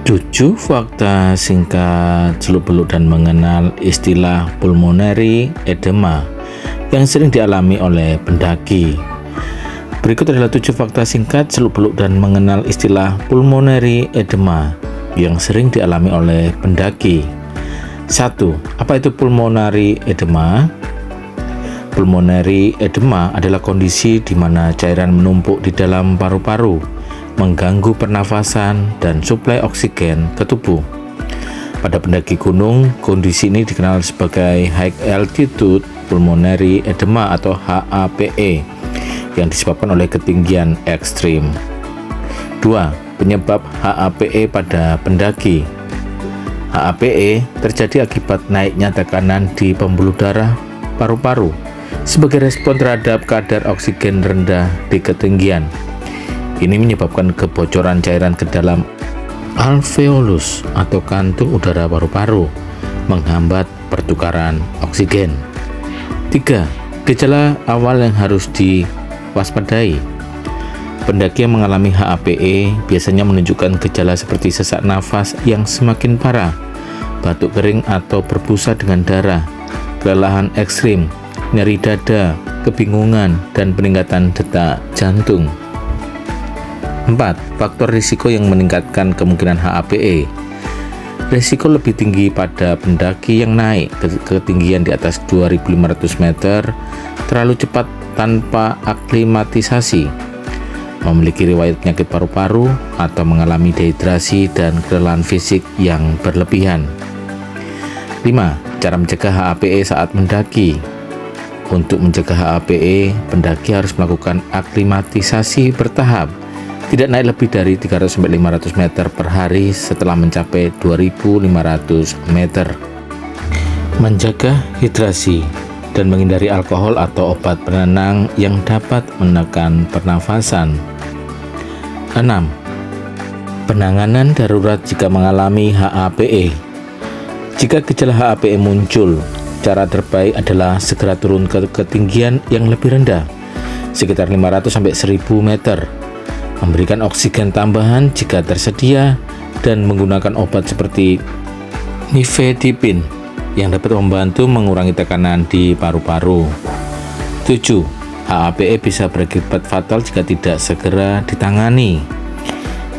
7 fakta singkat seluk-beluk dan mengenal istilah pulmonary edema yang sering dialami oleh pendaki. Berikut adalah 7 fakta singkat seluk-beluk dan mengenal istilah pulmonary edema yang sering dialami oleh pendaki. 1. Apa itu pulmonary edema? Pulmonary edema adalah kondisi di mana cairan menumpuk di dalam paru-paru, mengganggu pernafasan dan suplai oksigen ke tubuh. Pada pendaki gunung, kondisi ini dikenal sebagai High Altitude Pulmonary Edema atau HAPE yang disebabkan oleh ketinggian ekstrim. 2. Penyebab HAPE pada pendaki. HAPE terjadi akibat naiknya tekanan di pembuluh darah paru-paru sebagai respon terhadap kadar oksigen rendah di ketinggian. Ini menyebabkan kebocoran cairan ke dalam alveolus atau kantung udara paru-paru, menghambat pertukaran oksigen. 3. Gejala awal yang harus diwaspadai. Pendaki yang mengalami HAPE biasanya menunjukkan gejala seperti sesak nafas yang semakin parah, batuk kering atau berbusa dengan darah, kelelahan ekstrim, nyeri dada, kebingungan, dan peningkatan detak jantung. 4. Faktor risiko yang meningkatkan kemungkinan HAPE. Risiko lebih tinggi pada pendaki yang naik ke ketinggian di atas 2.500 meter terlalu cepat tanpa aklimatisasi, memiliki riwayat penyakit paru-paru, atau mengalami dehidrasi dan kelelahan fisik yang berlebihan. 5. Cara mencegah HAPE saat mendaki. Untuk mencegah HAPE, pendaki harus melakukan aklimatisasi bertahap, tidak naik lebih dari 300-500 meter per hari setelah mencapai 2.500 meter. Menjaga hidrasi dan menghindari alkohol atau obat penenang yang dapat menekan pernafasan. 6. Penanganan darurat jika mengalami HAPE. Jika gejala HAPE muncul, cara terbaik adalah segera turun ke ketinggian yang lebih rendah, sekitar 500-1.000 meter, memberikan oksigen tambahan jika tersedia, dan menggunakan obat seperti nifedipin yang dapat membantu mengurangi tekanan di paru-paru. 7. HAPE bisa berakibat fatal jika tidak segera ditangani.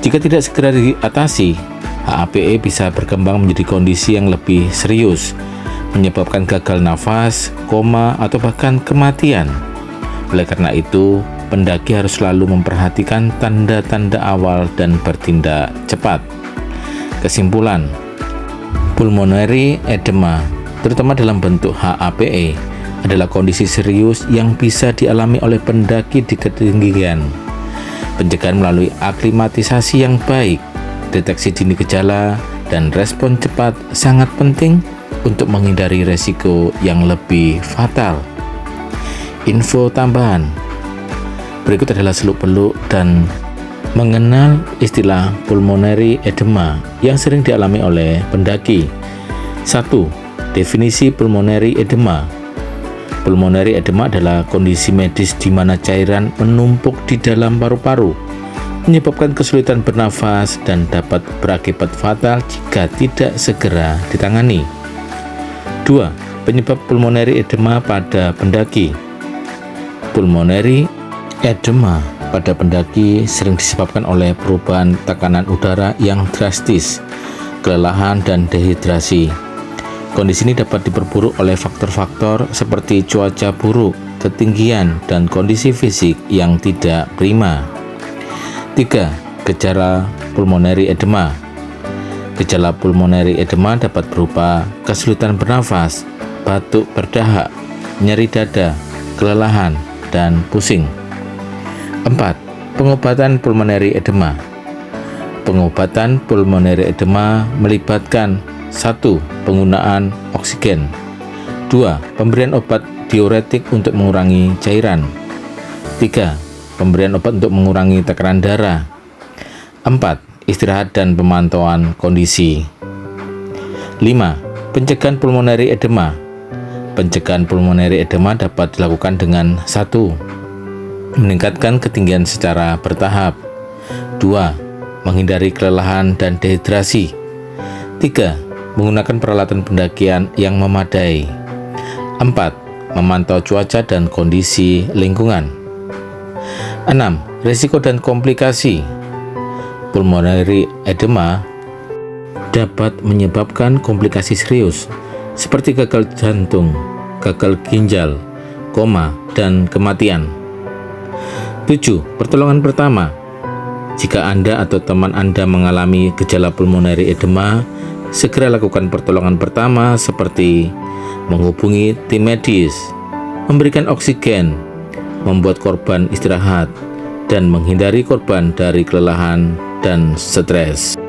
Jika tidak segera diatasi, HAPE bisa berkembang menjadi kondisi yang lebih serius, menyebabkan gagal nafas, koma, atau bahkan kematian. Oleh karena itu, pendaki harus selalu memperhatikan tanda-tanda awal dan bertindak cepat. Kesimpulan, pulmonary edema, terutama dalam bentuk HAPE, adalah kondisi serius yang bisa dialami oleh pendaki di ketinggian. Pencegahan melalui aklimatisasi yang baik, deteksi dini gejala, dan respon cepat sangat penting untuk menghindari resiko yang lebih fatal. Info tambahan. Berikut adalah seluk-beluk dan mengenal istilah pulmonary edema yang sering dialami oleh pendaki. 1. Definisi pulmonary edema. Pulmonary edema adalah kondisi medis di mana cairan menumpuk di dalam paru-paru, menyebabkan kesulitan bernafas dan dapat berakibat fatal jika tidak segera ditangani. 2. Penyebab pulmonary edema pada pendaki. Pulmonary edema pada pendaki sering disebabkan oleh perubahan tekanan udara yang drastis, kelelahan, dan dehidrasi. Kondisi ini dapat diperburuk oleh faktor-faktor seperti cuaca buruk, ketinggian, dan kondisi fisik yang tidak prima. 3. Gejala pulmonary edema. Gejala pulmonary edema dapat berupa kesulitan bernafas, batuk berdahak, nyeri dada, kelelahan, dan pusing. 4. Pengobatan pulmonary edema. Pengobatan pulmonary edema melibatkan 1. Penggunaan oksigen. 2. Pemberian obat diuretik untuk mengurangi cairan. 3. Pemberian obat untuk mengurangi tekanan darah. 4. Istirahat dan pemantauan kondisi. 5. Pencegahan pulmonary edema. Pencegahan pulmonary edema dapat dilakukan dengan 1. Meningkatkan ketinggian secara bertahap. 2. menghindari kelelahan dan dehidrasi. 3. Menggunakan peralatan pendakian yang memadai. 4. Memantau cuaca dan kondisi lingkungan. 6. Risiko dan komplikasi. Pulmonary edema dapat menyebabkan komplikasi serius seperti gagal jantung, gagal ginjal, koma, dan kematian. 7. Pertolongan pertama. Jika Anda atau teman Anda mengalami gejala pulmonary edema, segera lakukan pertolongan pertama seperti menghubungi tim medis, memberikan oksigen, membuat korban istirahat, dan menghindari korban dari kelelahan dan stres.